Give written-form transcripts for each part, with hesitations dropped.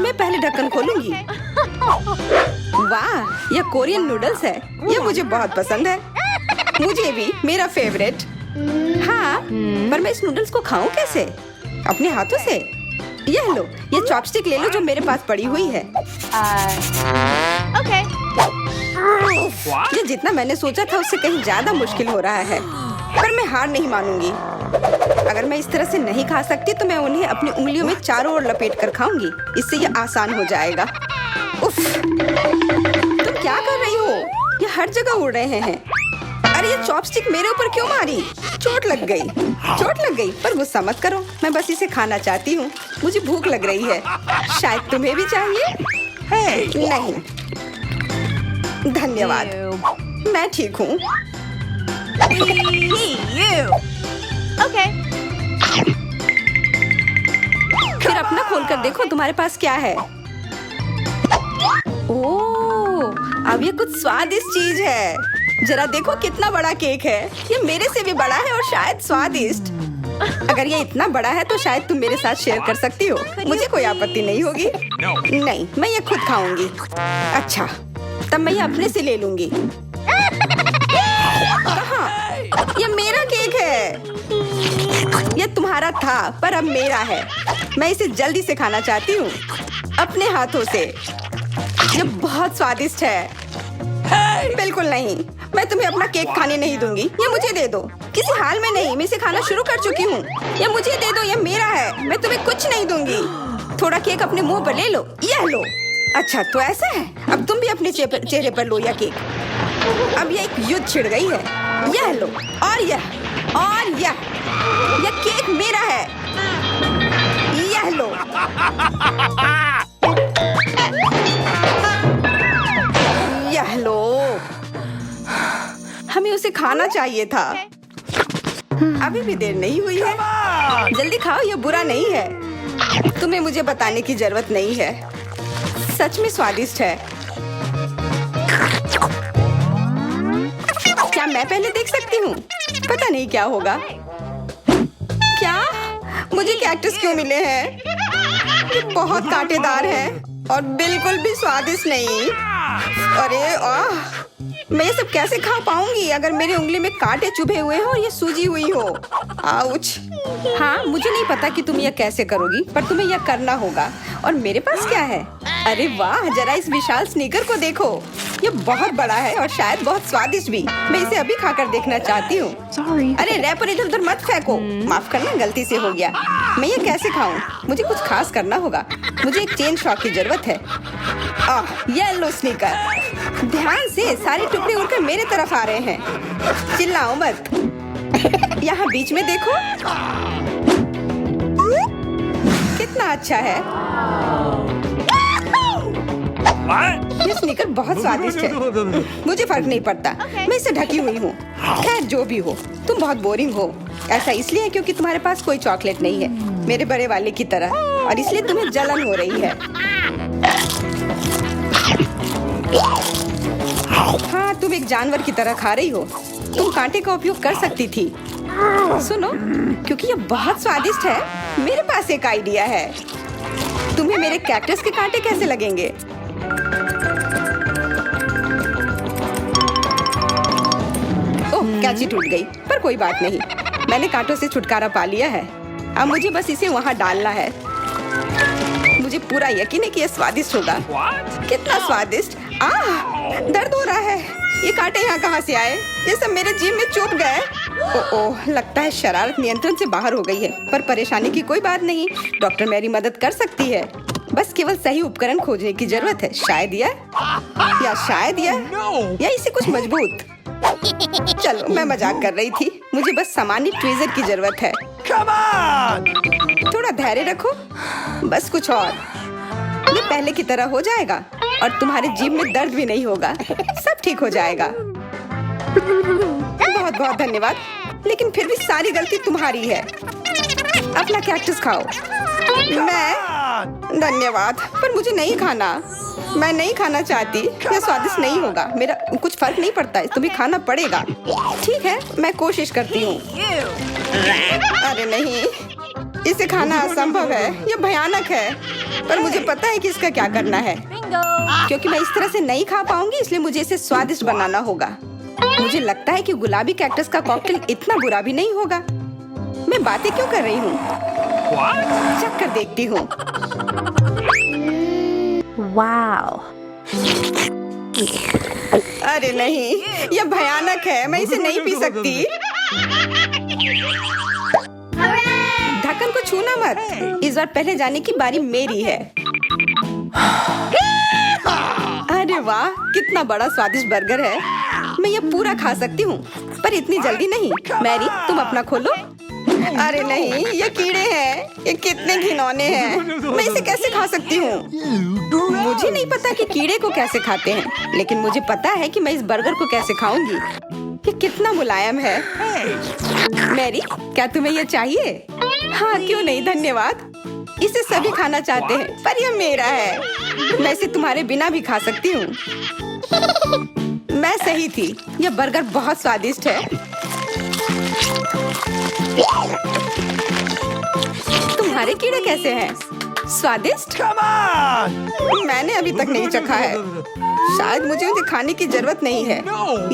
मैं पहले ढक्कन खोलूंगी। वाह, यह कोरियन नूडल्स है। यह मुझे बहुत पसंद है। मुझे भी, मेरा फेवरेट। हाँ, पर मैं इस नूडल्स को खाऊं कैसे? अपने हाथों से? यह लो, ये चॉपस्टिक ले लो जो मेरे पास पड़ी हुई है। Okay. ये जितना मैंने सोचा था उससे कहीं ज्यादा मुश्किल हो रहा है, पर मैं हार नहीं मानूंगी। अगर मैं इस तरह से नहीं खा सकती तो मैं उन्हें अपनी उंगलियों में चारों ओर लपेट कर खाऊंगी। इससे ये आसान हो जाएगा। उफ, तुम क्या कर रही हो? ये हर जगह उड़ रहे हैं। अरे ये चॉपस्टिक मेरे ऊपर क्यों मारी? चोट लग गई। पर गुस्सा मत करो, मैं बस इसे खाना चाहती हूँ। मुझे भूख लग रही है। शायद तुम्हें भी चाहिए? नहीं, धन्यवाद, मैं ठीक हूँ। Okay. फिर अपना खोल कर देखो तुम्हारे पास क्या है। ओह, अब ये कुछ स्वादिष्ट चीज है। जरा देखो कितना बड़ा केक है। ये मेरे से भी बड़ा है और शायद स्वादिष्ट। अगर ये इतना बड़ा है तो शायद तुम मेरे साथ शेयर कर सकती हो। मुझे कोई आपत्ति नहीं होगी। नहीं, मैं ये खुद खाऊंगी। अच्छा, तब मैं ये अपने से ले लूंगी। कहाँ? ये मेरा केक है। ये तुम्हारा था पर अब मेरा है। मैं इसे जल्दी से खाना चाहती हूँ, अपने हाथों से। ये बहुत स्वादिष्ट है। बिल्कुल नहीं, मैं तुम्हें अपना केक खाने नहीं दूंगी। ये मुझे दे दो। किसी हाल में नहीं, मैं इसे खाना शुरू कर चुकी हूँ। ये मुझे दे दो, ये मेरा है। मैं तुम्हें कुछ नहीं दूंगी। थोड़ा केक अपने मुंह पर ले लो। यह लो। अच्छा, तो ऐसा है। अब तुम भी अपने चेहरे पर लो यह केक। अब यह एक युद्ध छिड़ गई है। यह लो, और यह केक मेरा है। यह लो। यह लो। हमें उसे खाना चाहिए था। अभी भी देर नहीं हुई है। जल्दी खाओ, यह बुरा नहीं है। तुम्हें मुझे बताने की जरूरत नहीं है। सच में स्वादिष्ट है। क्या मैं पहले देख सकती हूँ? पता नहीं क्या होगा। क्या? मुझे कैक्टस क्यों मिले हैं? ये बहुत कांटेदार हैं और बिल्कुल भी स्वादिष्ट नहीं। अरे मैं ये सब कैसे खा पाऊंगी अगर मेरी उंगली में कांटे चुभे हुए हो और ये सूजी हुई हो। आउच। हाँ, मुझे नहीं पता कि तुम यह कैसे करोगी, पर तुम्हें यह करना होगा। और मेरे पास क्या है? अरे वाह, जरा इस विशाल स्नीकर को देखो। ये बहुत बड़ा है और शायद बहुत स्वादिष्ट भी। मैं इसे अभी खाकर देखना चाहती हूँ। अरे रैपर इधर उधर मत फेंको। माफ करना, गलती से हो गया। मैं ये कैसे खाऊं? मुझे कुछ खास करना होगा। मुझे एक चेन शॉक की जरूरत है। ये लो स्नीकर। ध्यान से, सारे टुकड़े उड़कर मेरे तरफ आ रहे हैं। चिल्लाओ मत। यहाँ बीच में देखो, कितना अच्छा है। ये स्नीकर बहुत स्वादिष्ट है। मुझे फर्क नहीं पड़ता, मैं इससे ढकी हुई हूँ। खैर जो भी हो, तुम बहुत बोरिंग हो। ऐसा इसलिए है क्योंकि तुम्हारे पास कोई चॉकलेट नहीं है, मेरे बड़े वाले की तरह, और इसलिए तुम्हें जलन हो रही है। हाँ, तुम एक जानवर की तरह खा रही हो। तुम कांटे का उपयोग कर सकती थी। सुनो, क्योंकि ये बहुत स्वादिष्ट है, मेरे पास एक आइडिया है। तुम्हें मेरे कैक्टस के कांटे कैसे लगेंगे? ओह, कैंची टूट गई, पर कोई बात नहीं। मैंने कांटों से छुटकारा पा लिया है। अब मुझे बस इसे वहाँ डालना है। मुझे पूरा यकीन है कि यह स्वादिष्ट होगा। कितना स्वादिष्ट। दर्द हो रहा है। ये कांटे यहाँ कहाँ से आए? ये सब मेरे जीभ में चुभ गए। ओह, लगता है शरारत नियंत्रण से बाहर हो गई है, पर परेशानी की कोई बात नहीं। डॉक्टर मेरी मदद कर सकती है। बस केवल सही उपकरण खोजने की जरूरत है। शायद या इसे कुछ मजबूत। चलो, मैं मजाक कर रही थी। मुझे बस सामान्य ट्वीजर की जरूरत है। थोड़ा धैर्य रखो, बस कुछ और। ये पहले की तरह हो जाएगा और तुम्हारे जीभ में दर्द भी नहीं होगा। सब ठीक हो जाएगा। बहुत बहुत धन्यवाद, लेकिन फिर भी सारी गलती तुम्हारी है। अपना कैक्टस खाओ। मैं? धन्यवाद, पर मुझे नहीं खाना। मैं नहीं खाना चाहती। यह स्वादिष्ट नहीं होगा। मेरा कुछ फर्क नहीं पड़ता है, तुम्हें खाना पड़ेगा। ठीक है, मैं कोशिश करती हूँ। अरे नहीं, इसे खाना असंभव है, ये भयानक है। पर मुझे पता है कि इसका क्या करना है। Bingo. क्योंकि मैं इस तरह से नहीं खा पाऊंगी, इसलिए मुझे इसे स्वादिष्ट बनाना होगा। मुझे लगता है कि गुलाबी कैक्टस का कॉकटेल इतना बुरा भी नहीं होगा। मैं बातें क्यों कर रही हूँ? चख कर देखती हूँ। Wow. अरे नहीं, यह भयानक है, मैं इसे नहीं पी सकती। ढक्कन को छूना मत। इस बार पहले जाने की बारी मेरी है। अरे वाह, कितना बड़ा स्वादिष्ट बर्गर है। मैं ये पूरा खा सकती हूँ, पर इतनी जल्दी नहीं। मैरी, तुम अपना खोलो। अरे नहीं, ये कीड़े हैं। ये कितने घिनौने हैं। मैं इसे कैसे खा सकती हूँ? मुझे नहीं पता कि कीड़े को कैसे खाते हैं, लेकिन मुझे पता है कि मैं इस बर्गर को कैसे खाऊंगी। ये कितना मुलायम है। मैरी, क्या तुम्हें ये चाहिए? हाँ, क्यों नहीं, धन्यवाद। इसे सभी खाना चाहते हैं, पर यह मेरा है। मैं इसे तुम्हारे बिना भी खा सकती हूँ। मैं सही थी, यह बर्गर बहुत स्वादिष्ट है। तुम्हारे कीड़े कैसे हैं? स्वादिष्ट? मैंने अभी तक नहीं चखा है। शायद मुझे उसे खाने की जरूरत नहीं है।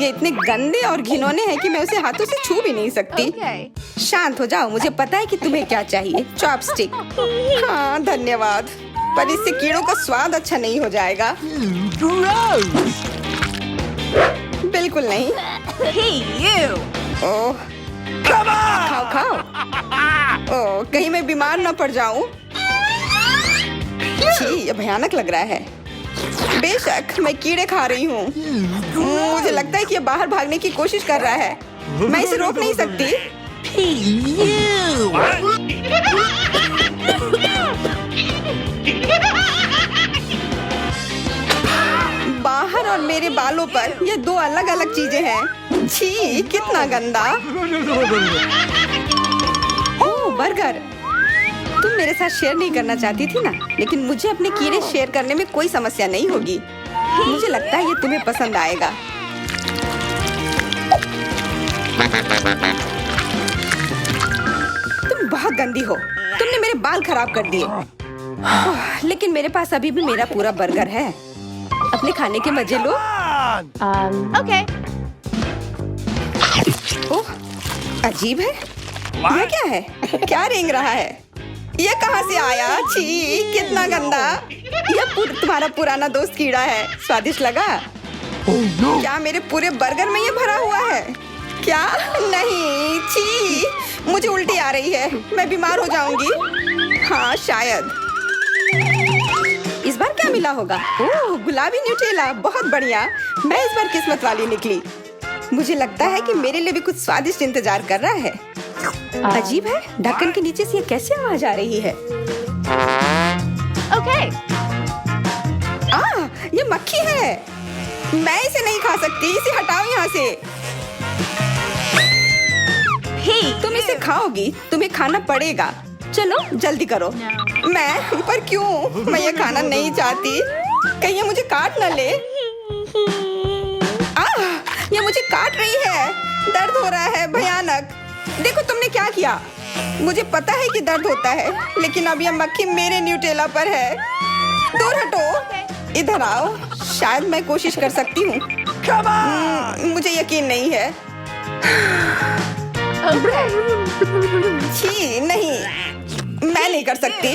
ये इतने गंदे और घिनौने हैं कि मैं उसे हाथों से छू भी नहीं सकती। Okay. शांत हो जाओ, मुझे पता है कि तुम्हें क्या चाहिए। चॉपस्टिक। हाँ, धन्यवाद। पर इससे कीड़ों का स्वाद अच्छा नहीं हो जाएगा। बिल्कुल नहीं। Hey, you. ओह, खाओ खाओ। ओह, कहीं मैं बीमार न पड़ जाऊं। छी, ये भयानक लग रहा है। बेशक मैं कीड़े खा रही हूँ। मुझे लगता है कि ये बाहर भागने की कोशिश कर रहा है। मैं इसे रोक नहीं सकती। बाहर और मेरे बालों पर ये दो अलग अलग चीजें हैं। छी, कितना गंदा। ओह, बर्गर। तुम मेरे साथ शेयर नहीं करना चाहती थी ना, लेकिन मुझे अपने कीड़े शेयर करने में कोई समस्या नहीं होगी। मुझे लगता है ये तुम्हें पसंद आएगा। तुम बहुत गंदी हो। तुमने मेरे बाल खराब कर दिए। लेकिन मेरे पास अभी भी मेरा पूरा बर्गर है। अपने खाने के मजे लो। Okay. ओह, अजीब है। यह क्या है? क्या रेंग रहा है? ये कहाँ से आया? छी, कितना गंदा। यह तुम्हारा पुराना दोस्त कीड़ा है। स्वादिष्ट लगा? क्या मेरे पूरे बर्गर में ये भरा हुआ है? क्या? नहीं, छी, मुझे उल्टी आ रही है। मैं बीमार हो जाऊंगी। हाँ, शायद। इस बार क्या मिला होगा? ओह, गुलाबी न्यूटेला, बहुत बढ़िया। मैं इस बार किस्मत वाली निकली। मुझे लगता है कि मेरे लिए भी कुछ स्वादिष्ट इंतजार कर रहा है। अजीब है, ढक्कन के नीचे से ये कैसे आवाज आ रही है? Okay. ये मक्खी है। मैं इसे नहीं खा सकती। इसे हटाओ यहाँ से। Hey. तुम इसे खाओगी, तुम्हें खाना पड़ेगा। चलो जल्दी करो। No. मैं? पर क्यों? मैं ये खाना नहीं चाहती। कहीं ये मुझे काट न ले। ये मुझे काट रही है। दर्द हो रहा है, भयानक। देखो तुमने क्या किया। मुझे पता है कि दर्द होता है, लेकिन अब यह मक्खी मेरे न्यूटेला पर है। दूर हटो। इधर आओ। शायद मैं कोशिश कर सकती हूँ। मुझे यकीन नहीं है। छी, नहीं, मैं नहीं कर सकती।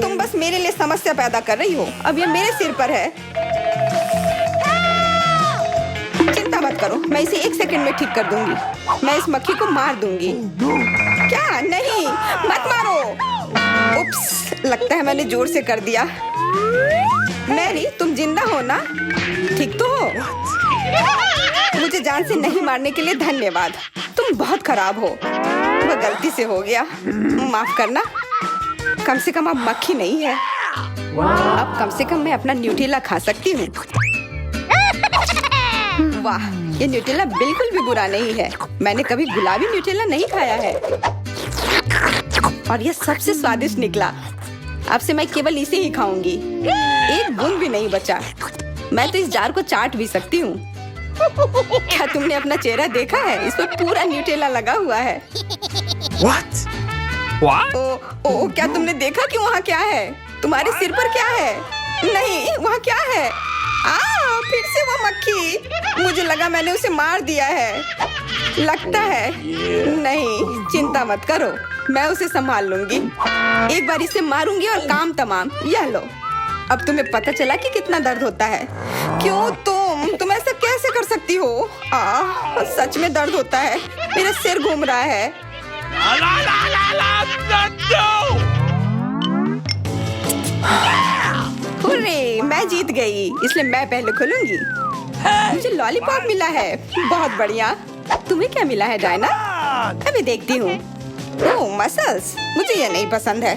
तुम बस मेरे लिए समस्या पैदा कर रही हो। अब ये मेरे सिर पर है। चिंता मत करो, मैं इसे 1 सेकंड में ठीक कर दूंगी। मैं इस मक्खी को मार दूंगी। क्या? नहीं, मत मारो। उप्स, लगता है मैंने जोर से कर दिया। मैरी, तुम जिंदा हो ना? ठीक तो हो? मुझे जान से नहीं मारने के लिए धन्यवाद। तुम बहुत खराब हो। वह गलती से हो गया, माफ करना। कम से कम अब मक्खी नहीं है। अब कम से कम मैं अपना न्यूटेला खा सकती हूँ। वाह, ये न्यूटेला बिल्कुल भी बुरा नहीं है। मैंने कभी गुलाबी न्यूटेला नहीं खाया है और यह सबसे स्वादिष्ट निकला। अब से मैं केवल इसे ही खाऊंगी। एक बूंद भी नहीं बचा। मैं तो इस जार को चाट भी सकती हूँ। क्या तुमने अपना चेहरा देखा है? इस पर पूरा न्यूटेला लगा हुआ है। What? What? ओ, क्या तुमने देखा कि वहाँ क्या है? तुम्हारे सिर पर क्या है? नहीं, वहाँ क्या है? फिर से वो मक्खी। मुझे लगा मैंने उसे मार दिया है। लगता है नहीं, चिंता मत करो, मैं उसे संभाल लूंगी। एक बार इसे मारूंगी और काम तमाम। यह लो, अब तुम्हें पता चला कि कितना दर्द होता है। क्यों तुम ऐसा कैसे कर सकती हो? सच में दर्द होता है। मेरा सिर घूम रहा है। हुर्रे, मैं जीत गई, इसलिए मैं पहले खोलूंगी। मुझे लॉलीपॉप मिला है, बहुत बढ़िया। तुम्हें क्या मिला है डायना? अभी देखती हूँ। ओह, मसल्स, मुझे ये नहीं पसंद है।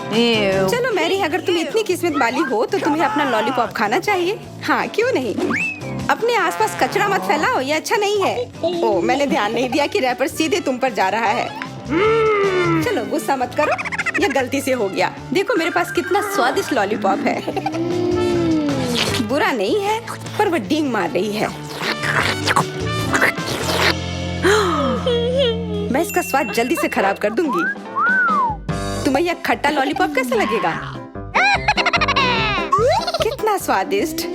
Ew. चलो मैरी, अगर तुम इतनी किस्मत वाली हो तो तुम्हें अपना लॉलीपॉप खाना चाहिए। हाँ, क्यों नहीं। अपने आसपास कचरा मत फैलाओ, ये अच्छा नहीं है। ओह, मैंने ध्यान नहीं दिया कि रैपर सीधे तुम पर जा रहा है। चलो गुस्सा मत करो, ये गलती से हो गया। देखो मेरे पास कितना स्वादिष्ट लॉलीपॉप है। बुरा नहीं है, पर वो डींग मार रही है। मैं इसका स्वाद जल्दी से खराब कर दूंगी। तुम्हें यह खट्टा लॉलीपॉप कैसा लगेगा? कितना स्वादिष्ट।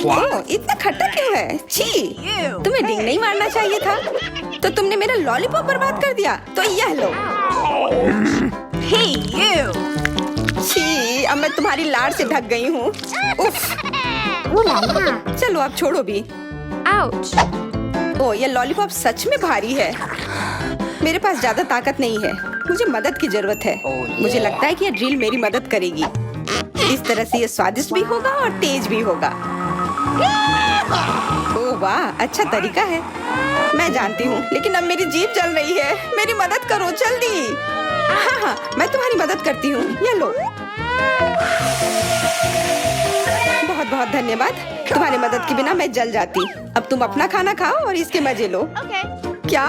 ओह, इतना खट्टा क्यों है? छी, तुम्हें डींग नहीं मारना चाहिए था। तो तुमने मेरा लॉलीपॉप बर्बाद कर दिया। तो यह लो। Hey, you. छी, अब मैं तुम्हारी लाड़ से ढक गई हूँ। उफ। चलो अब छोड़ो भी। Ouch. ओह, ये लॉलीपॉप सच में भारी है। मेरे पास ज्यादा ताकत नहीं है, मुझे मदद की जरूरत है। मुझे लगता है कि ये ड्रिल मेरी मदद करेगी। इस तरह से ये स्वादिष्ट भी होगा और तेज भी होगा। ओह वाह, अच्छा तरीका है। मैं जानती हूँ, लेकिन अब मेरी जीभ जल रही है। मेरी मदद करो जल्दी। हाँ, मैं तुम्हारी मदद करती हूँ। ये लो। बहुत बहुत धन्यवाद। तुम्हारी मदद के बिना मैं जल जाती। अब तुम अपना खाना खाओ और इसके मजे लो। Okay. क्या?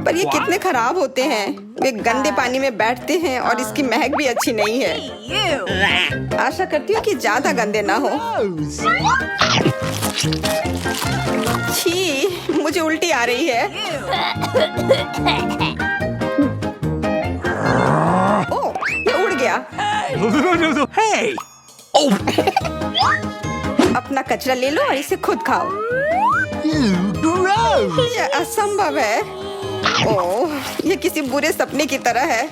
पर ये कितने खराब होते हैं। वे गंदे पानी में बैठते हैं और इसकी महक भी अच्छी नहीं है। Hey, you. आशा करती हूँ कि ज्यादा गंदे ना हो। छी, मुझे उल्टी आ रही है। ओह, ये उड़ गया। Hey! Oh! अपना कचरा ले लो और इसे खुद खाओ। Gross! ये असंभव है। ओह, ये किसी बुरे सपने की तरह है।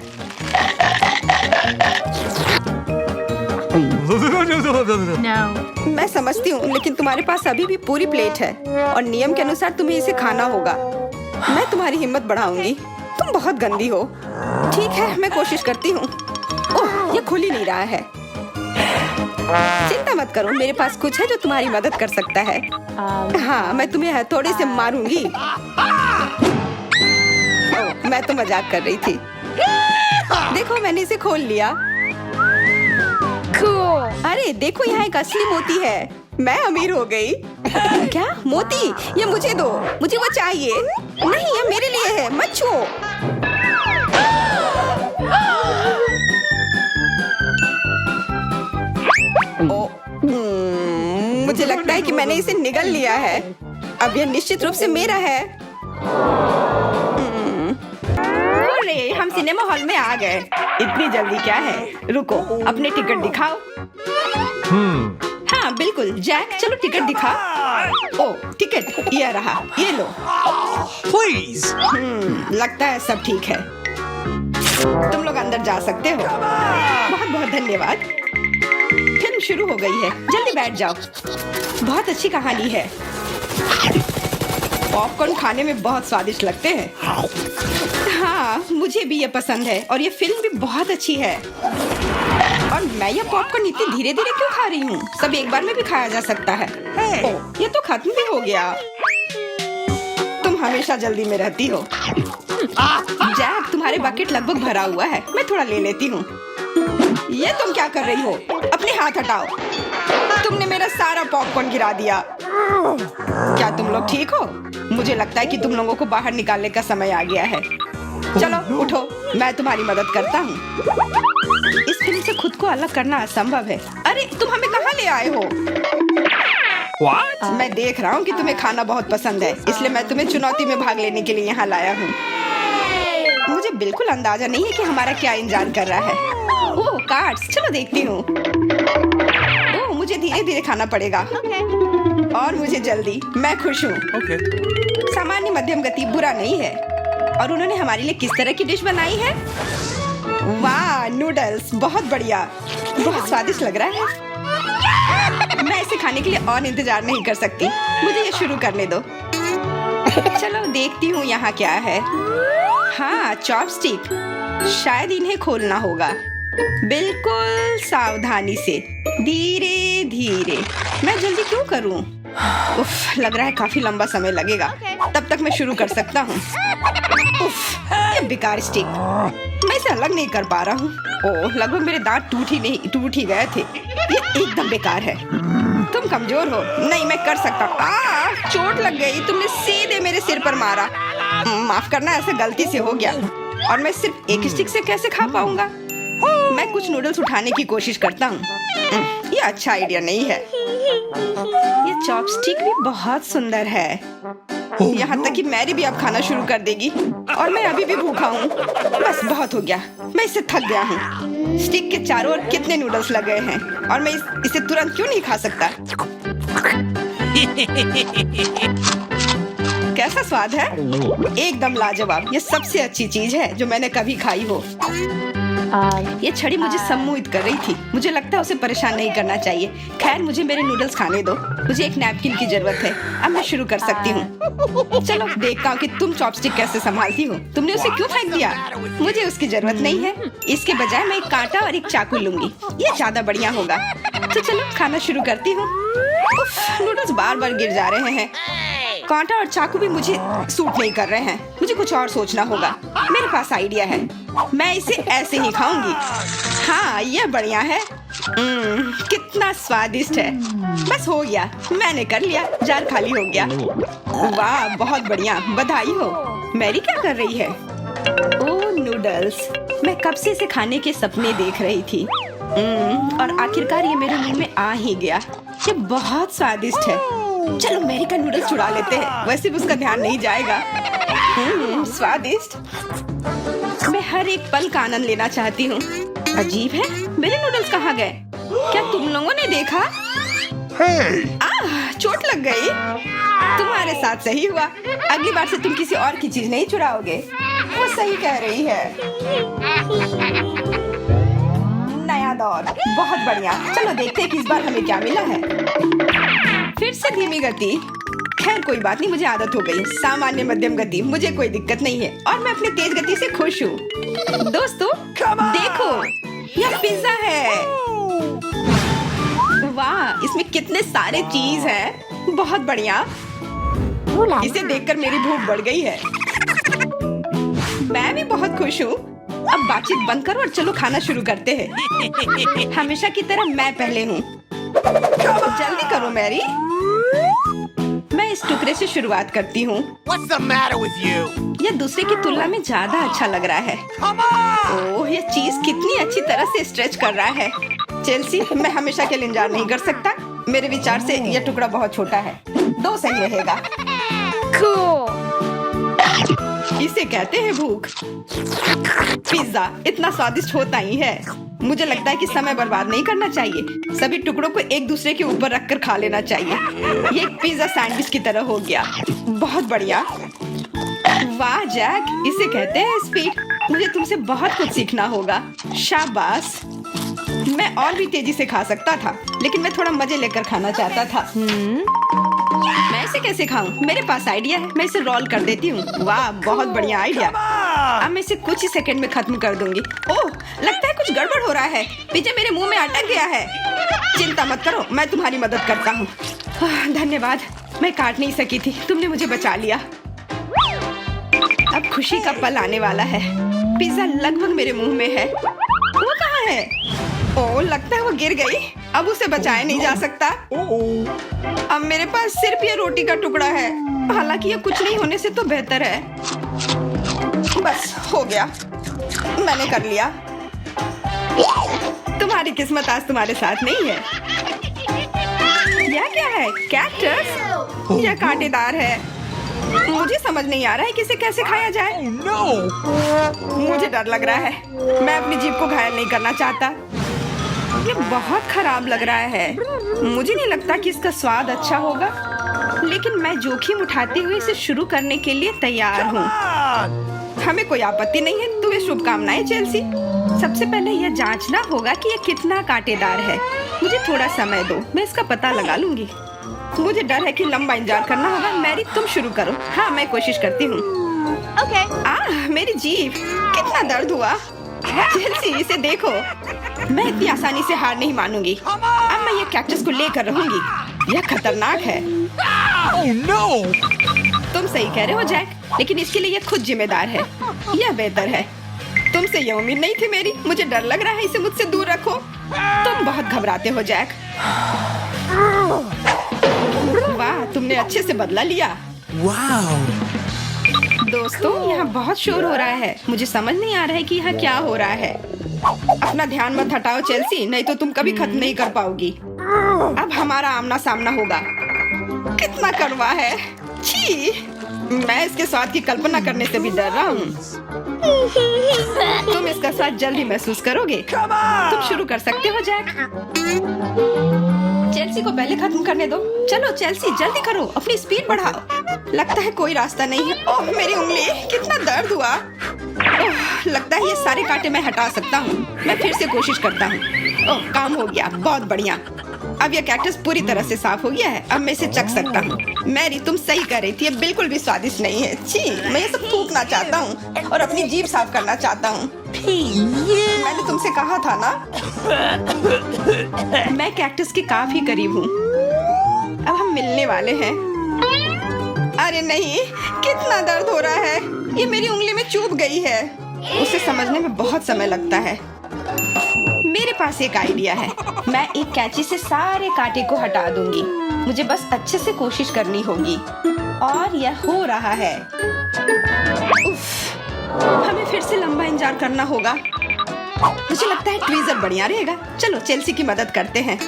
No. मैं समझती हूँ, लेकिन तुम्हारे पास अभी भी पूरी प्लेट है और नियम के अनुसार तुम्हें इसे खाना होगा। मैं तुम्हारी हिम्मत बढ़ाऊंगी। तुम बहुत गंदी हो। ठीक है, मैं कोशिश करती हूँ। ओह, ये खुल ही नहीं रहा है। चिंता मत करो, मेरे पास कुछ है जो तुम्हारी मदद कर सकता है। हाँ, मैं तुम्हें हथौड़े से मारूंगी। ओह, मैं तो मजाक कर रही थी। देखो, मैंने इसे खोल लिया। Cool. अरे देखो, यहाँ एक असली मोती है। मैं अमीर हो गई। क्या मोती? ये मुझे दो, मुझे वो चाहिए। नहीं, ये मेरे लिए है, मत छुओ। मुझे लगता है कि मैंने इसे निगल लिया है। अब यह निश्चित रूप से मेरा है। अरे, हम सिनेमा हॉल में आ गए। इतनी जल्दी क्या है? रुको, अपने टिकट दिखाओ। हाँ बिल्कुल, जैक, चलो टिकट दिखाओ। ओ, टिकट ये रहा, ये लो। Please! लगता है सब ठीक है। तुम लोग अंदर जा सकते हो। बहुत बहुत धन्यवाद। फिल्म शुरू हो गई है, जल्दी बैठ जाओ। बहुत अच्छी कहानी है। पॉपकॉर्न खाने में बहुत स्वादिष्ट लगते हैं। हाँ, मुझे भी ये पसंद है और ये फिल्म भी बहुत अच्छी है। और मैं ये पॉपकॉर्न इतनी धीरे धीरे क्यों खा रही हूँ? सब एक बार में भी खाया जा सकता है। ओह, ये तो खत्म भी हो गया। तुम हमेशा जल्दी में रहती हो। जैक, तुम्हारे बकेट लगभग भरा हुआ है, मैं थोड़ा ले लेती हूँ। ये तुम क्या कर रही हो? अपने हाथ हटाओ। तुमने मेरा सारा पॉपकॉर्न गिरा दिया। क्या तुम लोग ठीक हो? मुझे लगता है कि तुम लोगों को बाहर निकालने का समय आ गया है। चलो उठो, मैं तुम्हारी मदद करता हूँ। इस फिल्म से खुद को अलग करना असंभव है। अरे, तुम हमें कहाँ ले आए हो? What? मैं देख रहा हूँ कि तुम्हें खाना बहुत पसंद है, इसलिए मैं तुम्हें चुनौती में भाग लेने के लिए यहाँ लाया हूँ। मुझे बिल्कुल अंदाजा नहीं है कि हमारा क्या इंतजार कर रहा है। ओह कार्ड्स, चलो देखती हूँ। ओह मुझे धीरे धीरे खाना पड़ेगा और मुझे जल्दी। मैं खुश हूँ। Okay. सामान्य मध्यम गति बुरा नहीं है। और उन्होंने हमारे लिए किस तरह की डिश बनाई है? वाह नूडल्स, बहुत बढ़िया, बहुत स्वादिष्ट लग रहा है। मैं इसे खाने के लिए और इंतजार नहीं कर सकती। मुझे ये शुरू करने दो। चलो देखती हूँ यहाँ क्या है। हाँ चॉपस्टिक, शायद इन्हें खोलना होगा। बिल्कुल सावधानी से, धीरे धीरे। मैं जल्दी क्यों करूँ? उफ, लग रहा है काफी लंबा समय लगेगा। तब तक मैं शुरू कर सकता हूँ। उफ, ये बेकार स्टिक, मैं इसे अलग नहीं कर पा रहा हूँ। ओह, लगभग मेरे दांत टूट ही गए थे। ये एकदम बेकार है। तुम कमजोर हो। नहीं, मैं कर सकता हूँ। चोट लग गई, तुमने सीधे मेरे सिर पर मारा। माफ करना, ऐसा गलती से हो गया। और मैं सिर्फ एक स्टिक से कैसे खा पाऊंगा? मैं कुछ नूडल्स उठाने की कोशिश करता हूँ। ये अच्छा आइडिया नहीं है। ये चॉपस्टिक भी बहुत सुंदर है। यहाँ तक कि मैरी भी अब खाना शुरू कर देगी और मैं अभी भी भूखा हूँ। बस बहुत हो गया, मैं इससे थक गया हूँ। स्टिक के चारों ओर कितने नूडल्स लगे हैं और मैं इसे तुरंत क्यों नहीं खा सकता? कैसा स्वाद है? एकदम लाजवाब। ये सबसे अच्छी चीज है जो मैंने कभी खाई हो। ये छड़ी मुझे सम्मोहित कर रही थी। मुझे लगता है उसे परेशान नहीं करना चाहिए। खैर, मुझे मेरे नूडल्स खाने दो। मुझे एक नैपकिन की जरूरत है। अब मैं शुरू कर सकती हूँ। चलो देखता हूँ कि तुम चॉपस्टिक कैसे संभालती हो। तुमने उसे क्यों फेंक दिया? मुझे उसकी जरूरत नहीं है। इसके बजाय मैं एक कांटा और एक चाकू लूंगी। ये ज्यादा बढ़िया होगा। तो चलो खाना शुरू करती हूँ। नूडल्स बार बार गिर जा रहे हैं। कांटा और चाकू भी मुझे सूट नहीं कर रहे हैं। मुझे कुछ और सोचना होगा। मेरे पास आइडिया है। मैं इसे ऐसे ही खाऊंगी। हाँ, ये बढ़िया है। कितना स्वादिष्ट है। बस हो गया, मैंने कर लिया। जार खाली हो गया। वाह, बहुत बढ़िया, बधाई हो। मैरी क्या कर रही है? ओह नूडल्स, मैं कब से इसे खाने के सपने देख रही थी। और आखिरकार ये मेरे मुंह में आ ही गया। ये बहुत स्वादिष्ट है। चलो मैरी का नूडल्स चुरा लेते हैं। वैसे भी उसका ध्यान नहीं जाएगा। स्वादिष्ट। मैं हर एक पल का आनंद लेना चाहती हूँ। अजीब है, मेरे नूडल्स कहाँ गए? क्या तुम लोगों ने देखा? चोट लग गई। तुम्हारे साथ सही हुआ। अगली बार से तुम किसी और की चीज नहीं चुराओगे। वो सही कह रही है। नया दौर, बहुत बढ़िया। चलो देखते हैं कि इस बार हमें क्या मिला है। फिर से धीमी गति। खैर कोई बात नहीं, मुझे आदत हो गई। सामान्य मध्यम गति, मुझे कोई दिक्कत नहीं है और मैं अपनी तेज गति से खुश हूँ। दोस्तों देखो, यह पिज्जा है। वाह, इसमें कितने सारे चीज हैं। बहुत बढ़िया। इसे देखकर मेरी भूख बढ़ गई है। मैं भी बहुत खुश हूँ। अब बातचीत बंद करो और चलो खाना शुरू करते हैं। हमेशा की तरह मैं पहले हूँ। जल्दी करो मैरी। मैं इस टुकड़े से शुरुआत करती हूँ। What's the matter with you? यह दूसरे की तुलना में ज्यादा अच्छा लग रहा है। ओह, यह चीज कितनी अच्छी तरह से स्ट्रेच कर रहा है। चेल्सी, मैं हमेशा के लिए इंतजार नहीं कर सकता। मेरे विचार से यह टुकड़ा बहुत छोटा है। 2 सही रहेगा। Cool. इसे कहते हैं भूख। पिज्जा इतना स्वादिष्ट होता ही है। मुझे लगता है कि समय बर्बाद नहीं करना चाहिए। सभी टुकड़ों को एक दूसरे के ऊपर रखकर खा लेना चाहिए। ये एक पिज्जा सैंडविच की तरह हो गया। बहुत बढ़िया। वाह जैक, इसे कहते हैं स्पीड। मुझे तुमसे बहुत कुछ सीखना होगा। शाबाश। मैं और भी तेजी से खा सकता था, लेकिन मैं थोड़ा मजे लेकर खाना चाहता था। मैं इसे कैसे खाऊं? मेरे पास आइडिया है। मैं इसे रोल कर देती हूँ। वाह, बहुत बढ़िया आइडिया। अब मैं इसे कुछ ही सेकंड में खत्म कर दूंगी। ओह, लगता है कुछ गड़बड़ हो रहा है। पिज्जा मेरे मुंह में अटक गया है। चिंता मत करो, मैं तुम्हारी मदद करता हूँ। धन्यवाद। मैं काट नहीं सकी थी, तुमने मुझे बचा लिया। अब खुशी का पल आने वाला है। पिज्जा लगभग मेरे मुंह में है। वो कहाँ है? ओह, लगता है वो गिर गई। अब उसे बचाया नहीं जा सकता। अब मेरे पास सिर्फ ये रोटी का टुकड़ा है। हालांकि ये कुछ नहीं होने से तो बेहतर है। बस हो गया, मैंने कर लिया। तुम्हारी किस्मत आज तुम्हारे साथ नहीं है। यह क्या है? कैक्टस? यह कांटेदार है। मुझे समझ नहीं आ रहा है कि इसे कैसे खाया जाए। No! मुझे डर लग रहा है। मैं अपनी जीभ को घायल नहीं करना चाहता। ये बहुत खराब लग रहा है। मुझे नहीं लगता कि इसका स्वाद अच्छा होगा, लेकिन मैं जोखिम उठाते हुए इसे शुरू करने के लिए तैयार हूँ। हमें कोई आपत्ति नहीं है। तुम्हें शुभकामनाएं चेल्सी। सबसे पहले यह जांचना होगा कि यह कितना कांटेदार है। मुझे थोड़ा समय दो, मैं इसका पता लगा लूंगी। मुझे डर है कि लंबा इंतजार करना होगा। मैरी, तुम शुरू करो। हाँ, मैं कोशिश करती हूँ। Okay. मेरी जीभ, कितना दर्द हुआ। चेल्सी, इसे देखो। मैं इतनी आसानी से हार नहीं मानूंगी। अब मैं ये कैक्टस को लेकर रहूंगी। यह खतरनाक है। Oh no! तुम सही कह रहे हो जैक, लेकिन इसके लिए यह खुद जिम्मेदार है। यह बेहतर है। तुमसे यह उम्मीद नहीं थी मेरी। मुझे डर लग रहा है। इसे मुझसे दूर रखो। तुम बहुत घबराते हो जैक। वाह, तुमने अच्छे से बदला लिया। Wow! दोस्तों, यहाँ बहुत शोर हो रहा है। मुझे समझ नहीं आ रहा है कि यहाँ क्या हो रहा है। अपना ध्यान मत हटाओ चेल्सी, नहीं तो तुम कभी खत्म नहीं कर पाओगी। अब हमारा आमना सामना होगा। कितना कड़वा है। छी, मैं इसके स्वाद की कल्पना करने से भी डर रहा हूँ। तुम इसका स्वाद जल्दी महसूस करोगे। तुम शुरू कर सकते हो जैक। चेल्सी को पहले खत्म करने दो। चलो चेल्सी, जल्दी करो, अपनी स्पीड बढ़ाओ। लगता है कोई रास्ता नहीं है। ओह, मेरी उंगली, कितना दर्द हुआ। ओह, लगता है ये सारे कांटे मैं हटा सकता हूँ। मैं फिर से कोशिश करता हूँ। ओह, काम हो गया, बहुत बढ़िया। अब यह कैक्टस पूरी तरह से साफ हो गया है। अब मैं इसे चख सकता हूँ। मैरी, तुम सही कर रही थी। ये बिल्कुल भी स्वादिष्ट नहीं है। छी, मैं ये सब थूकना चाहता हूँ और अपनी जीभ साफ करना चाहता हूँ। मैंने तुमसे कहा था ना। मैं कैक्टस के काफी करीब हूँ। अब हम मिलने वाले हैं। अरे नहीं, कितना दर्द हो रहा है। ये मेरी उंगली में चुभ गई है। उसे समझने में बहुत समय लगता है। मेरे पास एक आइडिया है। मैं एक कैंची से सारे कांटे को हटा दूंगी। मुझे बस अच्छे से कोशिश करनी होगी। और यह हो रहा है। उफ, हमें फिर से लंबा इंतजार करना होगा। मुझे लगता है ट्वीजर बढ़िया रहेगा। चलो चेल्सी की मदद करते हैं।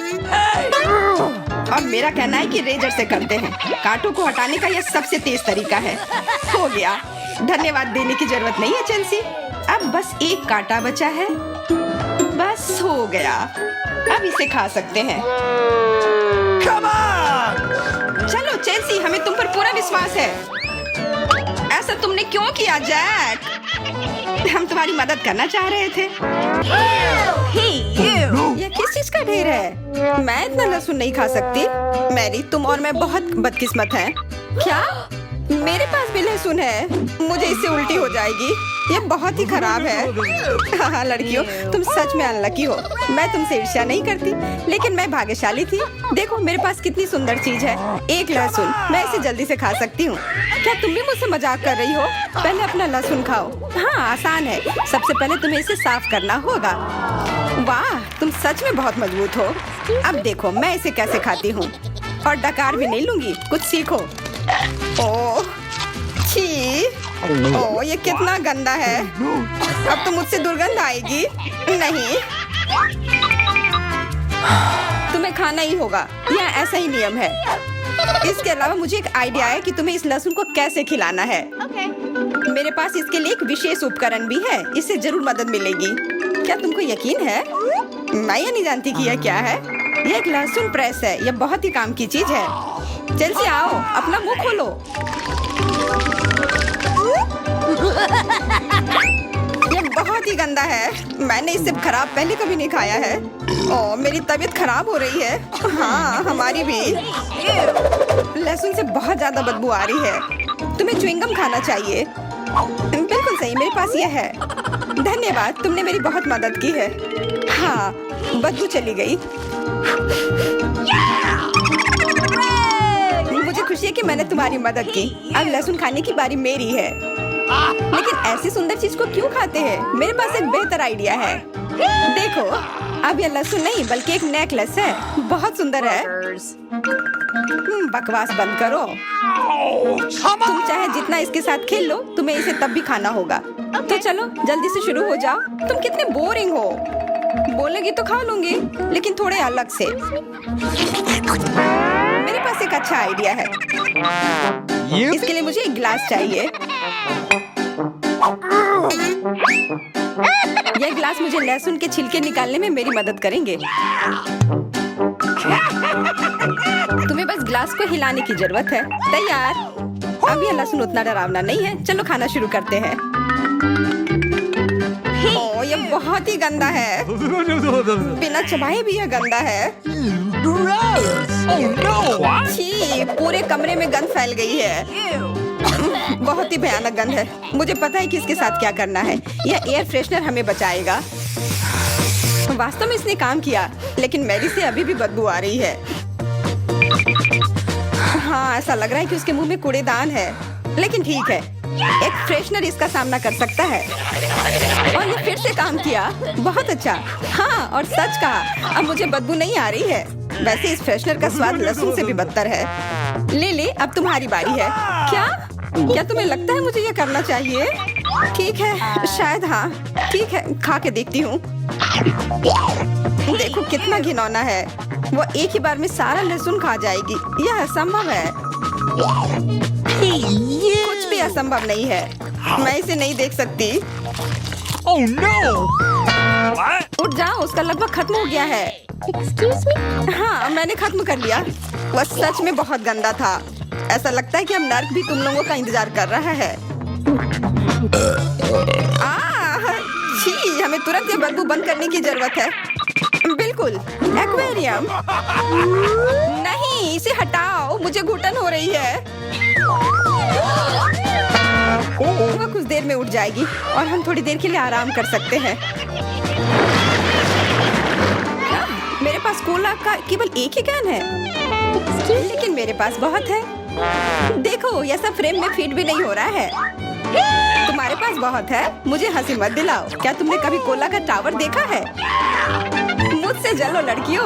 और मेरा कहना है कि रेजर से करते हैं। कांटों को हटाने का यह सबसे तेज तरीका है। हो गया। धन्यवाद देने की जरूरत नहीं है चेल्सी। अब बस एक कांटा बचा है। बस हो गया। अब इसे खा सकते हैं। Come on! चलो चेल्सी, हमें तुम पर पूरा विश्वास है। ऐसा तुमने क्यों किया जैक? हम तुम्हारी मदद करना चाह रहे थे। यह किस चीज का ढेर है? मैं इतना लहसुन नहीं खा सकती। मैरी, तुम और मैं बहुत बदकिस्मत हैं। क्या? मेरे पास भी लहसुन है। मुझे इससे उल्टी हो जाएगी। ये बहुत ही खराब है। हाँ लड़कियों, तुम सच में अनलकी हो। मैं तुमसे ईर्ष्या नहीं करती, लेकिन मैं भाग्यशाली थी। देखो मेरे पास कितनी सुंदर चीज है। एक लहसुन, मैं इसे जल्दी से खा सकती हूँ। क्या तुम भी मुझसे मजाक कर रही हो? पहले अपना लहसुन खाओ। हाँ, आसान है। सबसे पहले तुम्हें इसे साफ करना होगा। वाह, तुम सच में बहुत मजबूत हो। अब देखो मैं इसे कैसे खाती हूँ। और डकार भी नहीं लूंगी। कुछ सीखो। ओह, छी, ओह, ये कितना गंदा है। अब तो मुझसे दुर्गंध आएगी। नहीं, तुम्हें खाना ही होगा। यह ऐसा ही नियम है। इसके अलावा मुझे एक आइडिया है कि तुम्हें इस लहसुन को कैसे खिलाना है। मेरे पास इसके लिए एक विशेष उपकरण भी है। इससे जरूर मदद मिलेगी। क्या तुमको यकीन है? मैं ये नहीं जानती कि यह क्या है। यह एक लहसुन प्रेस है। यह बहुत ही काम की चीज है। चेल्सी, आओ, अपना मुंह खोलो। यह बहुत ही गंदा है। मैंने इससे खराब पहले कभी नहीं खाया है। ओह, मेरी तबीयत खराब हो रही है। हाँ, हमारी भी। लहसुन से बहुत ज्यादा बदबू आ रही है। तुम्हें च्युइंगम खाना चाहिए। बिल्कुल सही, मेरे पास यह है। धन्यवाद, तुमने मेरी बहुत मदद की है। हाँ, बदबू चली गई। मुझे खुशी है कि मैंने तुम्हारी मदद की। अब लहसुन खाने की बारी मेरी है। लेकिन ऐसी सुंदर चीज को क्यों खाते हैं? मेरे पास एक बेहतर आइडिया है। देखो, अब यह लहसुन नहीं बल्कि एक नेकलेस है। बहुत सुंदर है। बकवास बंद करो। तुम चाहे जितना इसके साथ खेल लो, तुम्हें इसे तब भी खाना होगा। तो चलो जल्दी से शुरू हो जाओ। तुम कितने बोरिंग हो। बोलेगी तो खा लूंगी, लेकिन थोड़े अलग से। मेरे पास एक अच्छा आइडिया है। You? इसके लिए मुझे एक गिलास चाहिए। यह गिलास मुझे लहसुन के छिलके निकालने में मेरी मदद करेंगे। तुम्हें बस गिलास को हिलाने की जरूरत है। तैयार। अब यह लहसुन उतना डरावना नहीं है। चलो खाना शुरू करते हैं। ओह, यह बहुत ही गंदा है। बिना चबाए भी यह गंदा है। Gross! Oh no! What? छी, पूरे कमरे में गंद फैल गई है। बहुत ही भयानक गंध है। मुझे पता है कि इसके साथ क्या करना है। यह एयर फ्रेशनर हमें बचाएगा। वास्तव में इसने काम किया, लेकिन मैरी से अभी भी बदबू आ रही है। हाँ, ऐसा लग रहा है कि उसके मुंह में कूड़ेदान है, लेकिन ठीक है, एक फ्रेशनर इसका सामना कर सकता है। और ये फिर से काम किया। बहुत अच्छा। हाँ, और सच कहा, अब मुझे बदबू नहीं आ रही है। वैसे इस फ्रेशनर का स्वाद लहसुन से भी बदतर है। ले, अब तुम्हारी बारी है। क्या तुम्हें लगता है मुझे ये करना चाहिए? ठीक है, शायद हाँ। ठीक है, खा के देखती हूँ। देखो कितना घिनौना है। वो एक ही बार में सारा लहसुन खा जाएगी। यह असंभव है। कुछ भी असंभव नहीं है। मैं इसे नहीं देख सकती। Oh no! What? उठ जाओ, उसका लगभग खत्म हो गया है। Excuse me? हाँ, मैंने खत्म कर लिया। वह सच में बहुत गंदा था। ऐसा लगता है कि अब नर्क भी तुम लोगों का इंतजार कर रहा है। छी, हमें तुरंत ये बदबू बंद करने की जरूरत है। बिल्कुल, एक्वेरियम। नहीं, इसे हटाओ, मुझे घुटन हो रही है। वह कुछ देर में उठ जाएगी और हम थोड़ी देर के लिए आराम कर सकते हैं। मेरे पास कोला का केवल एक ही कैन है, लेकिन मेरे पास बहुत है। देखो, यह सब फ्रेम में फिट भी नहीं हो रहा है। तुम्हारे पास बहुत है, मुझे हंसी मत दिलाओ। क्या तुमने कभी कोला का टावर देखा है? मुझसे जलो लड़कियों।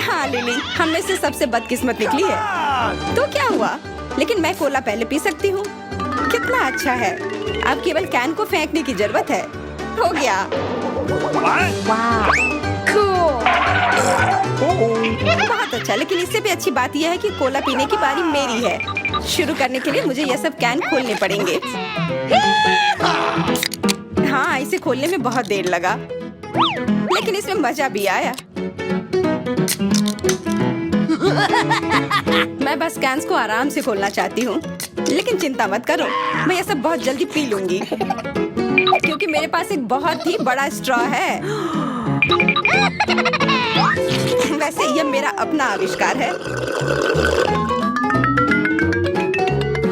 हाँ लिली, हम में से सबसे बदकिस्मत निकली है। तो क्या हुआ? लेकिन मैं कोला पहले पी सकती हूँ। कितना अच्छा है। अब केवल कैन को फेंकने की जरूरत है। हो गया। What? Cool. बहुत अच्छा, लेकिन इससे भी अच्छी बात यह है कि कोला पीने की बारी मेरी है। शुरू करने के लिए मुझे यह सब कैन खोलने पड़ेंगे। हाँ, इसे खोलने में बहुत देर लगा, लेकिन इसमें मजा भी आया। मैं बस कैंस को आराम से खोलना चाहती हूँ, लेकिन चिंता मत करो, मैं यह सब बहुत जल्दी पी लूंगी, क्योंकि मेरे पास एक बहुत ही बड़ा स्ट्रॉ है। वैसे यह मेरा अपना आविष्कार है।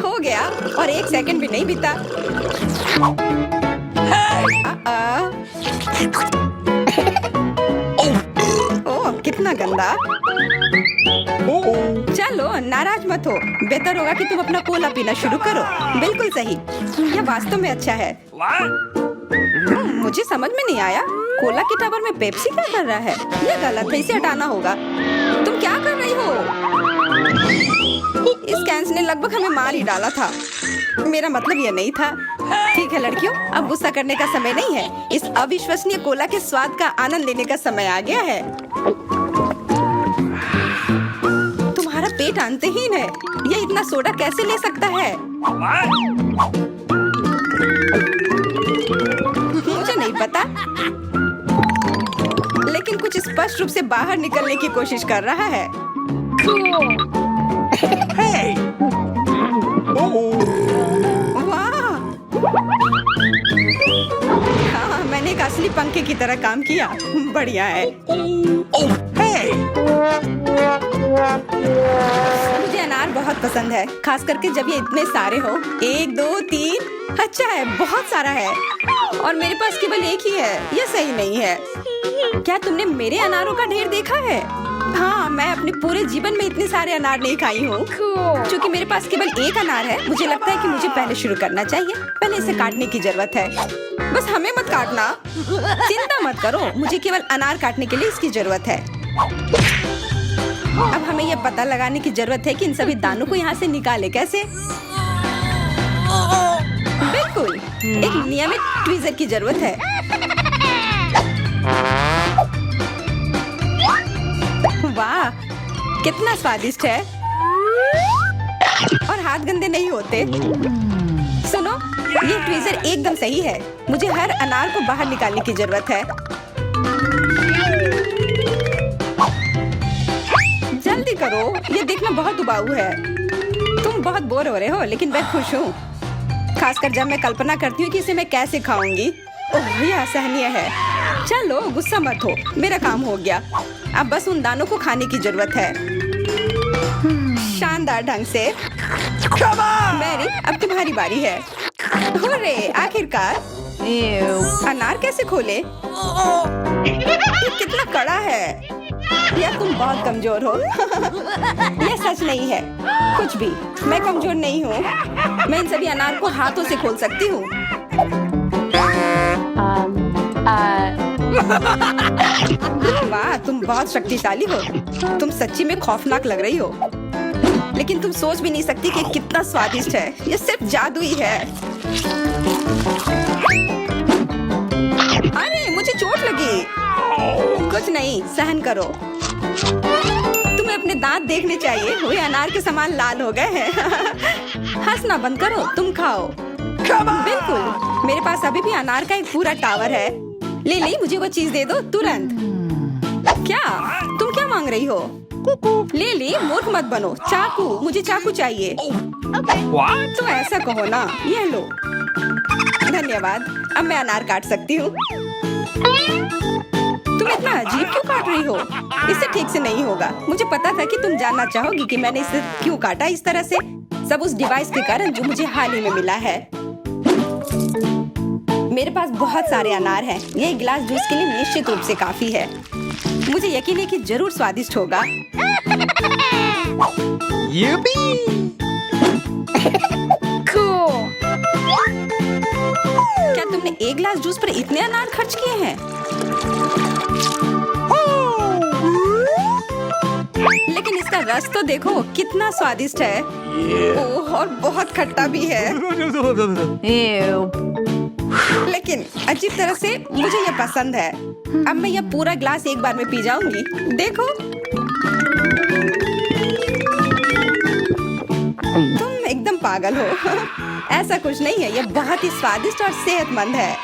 हो गया, और 1 सेकंड भी नहीं बीता। ओह, कितना गंदा। चलो, नाराज मत हो। बेहतर होगा कि तुम अपना कोला पीना शुरू करो। बिल्कुल सही, यह वास्तव में अच्छा है। What? मुझे समझ में नहीं आया, कोला के टावर में पेप्सी क्या कर रहा है? यह गलत है, इसे हटाना होगा। तुम क्या कर रही हो? इस कैंस ने लगभग हमें मार ही डाला था। मेरा मतलब यह नहीं था। ठीक है लड़कियों, अब गुस्सा करने का समय नहीं है। इस अविश्वसनीय कोला के स्वाद का आनंद लेने का समय आ गया है। तुम्हारा पेट अंतहीन है। यह इतना सोडा कैसे ले सकता है? What? मुझे नहीं पता, लेकिन कुछ स्पष्ट रूप से बाहर निकलने की कोशिश कर रहा है। Hey! वाह! हाँ, मैंने एक असली पंखे की तरह काम किया। बढ़िया है। Oh, hey! मुझे अनार बहुत पसंद है, खास करके जब ये इतने सारे हो। 1 2 3। अच्छा है, बहुत सारा है, और मेरे पास केवल एक ही है। यह सही नहीं है। क्या तुमने मेरे अनारों का ढेर देखा है? हाँ, मैं अपने पूरे जीवन में इतने सारे अनार नहीं खाई हूँ। क्योंकि मेरे पास केवल एक अनार है, मुझे लगता है कि मुझे पहले शुरू करना चाहिए। पहले इसे काटने की जरूरत है। बस हमें मत काटना। चिंता मत करो, मुझे केवल अनार काटने के लिए इसकी जरूरत है। अब हमें यह पता लगाने की जरूरत है कि इन सभी दानों को यहाँ से निकाले कैसे। बिल्कुल, एक नियमित ट्वीजर की जरूरत है। वाह, कितना स्वादिष्ट है और हाथ गंदे नहीं होते। सुनो, ये ट्वीजर एकदम सही है। मुझे हर अनार को बाहर निकालने की जरूरत है। जल्दी करो, ये देखना बहुत उबाऊ है। तुम बहुत बोर हो रहे हो, लेकिन मैं खुश हूँ, खासकर जब मैं कल्पना करती हूँ कि इसे मैं कैसे खाऊंगी। ओह, यह असहनीय है। चलो गुस्सा मत हो, मेरा काम हो गया। अब बस उन दानों को खाने की जरूरत है, शानदार ढंग से। मैरी, अब तुम्हारी बारी है। हुर्रे, आखिरकार। अनार कैसे खोले? ये कितना कड़ा है। या तुम बहुत कमजोर हो। यह सच नहीं है। कुछ भी, मैं कमजोर नहीं हूँ। मैं इन सभी अनार को हाथों से खोल सकती हूँ। वाह, तुम बहुत शक्तिशाली हो। तुम सच्ची में खौफनाक लग रही हो, लेकिन तुम सोच भी नहीं सकती कि कितना स्वादिष्ट है। ये सिर्फ जादू ही है। अरे, मुझे चोट लगी। कुछ नहीं, सहन करो। तुम्हें अपने दांत देखने चाहिए, वे अनार के समान लाल हो गए हैं। हंसना बंद करो, तुम खाओ। बिल्कुल, मेरे पास अभी भी अनार का एक पूरा टावर है। लिली, मुझे वो चीज दे दो तुरंत। क्या तुम क्या मांग रही हो? लिली, मूर्ख मत बनो। चाकू, मुझे चाकू चाहिए। What? तो ऐसा कहो ना, ये लो। धन्यवाद, अब मैं अनार काट सकती हूँ। तुम इतना अजीब क्यों काट रही हो? इससे ठीक से नहीं होगा। मुझे पता था कि तुम जानना चाहोगी कि मैंने इसे क्यों काटा इस तरह से। सब उस डिवाइस के कारण जो मुझे हाल ही में मिला है। मेरे पास बहुत सारे अनार हैं। ये एक गिलास जूस के लिए निश्चित रूप से काफी है। मुझे यकीन है कि जरूर स्वादिष्ट होगा। Yippee! Cool. क्या तुमने एक गिलास जूस पर इतने अनार खर्च किए हैं? लेकिन इसका रस तो देखो, कितना स्वादिष्ट है। ओह, और बहुत खट्टा भी है। लेकिन अजीब तरह से मुझे ये पसंद है। अब मैं यह पूरा ग्लास एक बार में पी जाऊंगी। देखो, तुम एकदम पागल हो। ऐसा कुछ नहीं है, यह बहुत ही स्वादिष्ट और सेहतमंद है।